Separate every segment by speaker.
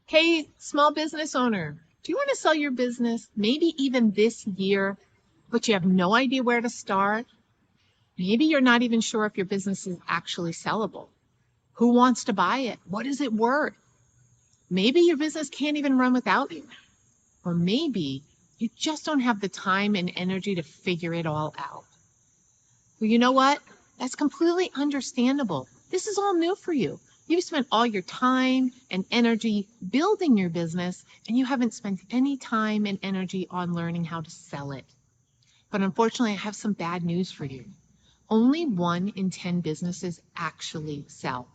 Speaker 1: Hey, small business owner, do you want to sell your business, maybe even this year, but you have no idea where to start? Maybe you're not even sure if your business is actually sellable. Who wants to buy it? What is it worth? Maybe your business can't even run without you. Or maybe you just don't have the time and energy to figure it all out. Well, you know what? That's completely understandable. This is all new for you. You've spent all your time and energy building your business, and you haven't spent any time and energy on learning how to sell it. But unfortunately, I have some bad news for you. Only 1 in 10 businesses actually sell.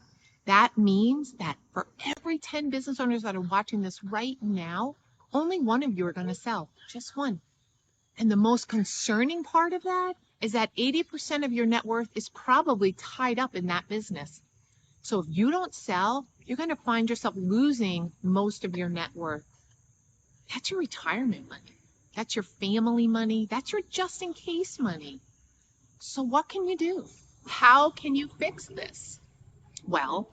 Speaker 1: That means that for every 10 business owners that are watching this right now, only one of you are going to sell, just one. And the most concerning part of that is that 80% of your net worth is probably tied up in that business. So if you don't sell, you're going to find yourself losing most of your net worth. That's your retirement money. That's your family money. That's your just in case money. So what can you do? How can you fix this? Well,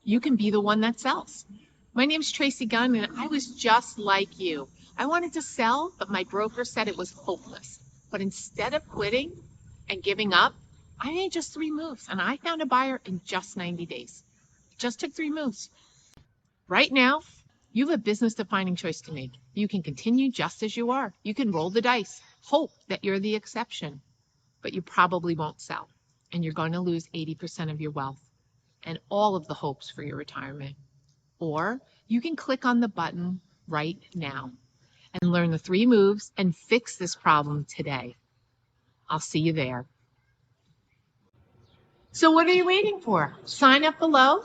Speaker 1: you can be the one that sells. My name's Tracy Gunn, and I was just like you. I wanted to sell, but my broker said it was hopeless. But instead of quitting and giving up, I made just 3 moves, and I found a buyer in just 90 days. It just took 3 moves. Right now, you have a business-defining choice to make. You can continue just as you are. You can roll the dice, hope that you're the exception, but you probably won't sell, and you're going to lose 80% of your wealth and all of the hopes for your retirement. Or you can click on the button right now and learn the 3 moves and fix this problem today. I'll see you there. So what are you waiting for? Sign up below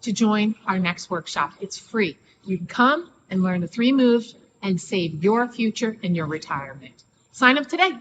Speaker 1: to join our next workshop. It's free. You can come and learn the 3 moves and save your future and your retirement. Sign up today.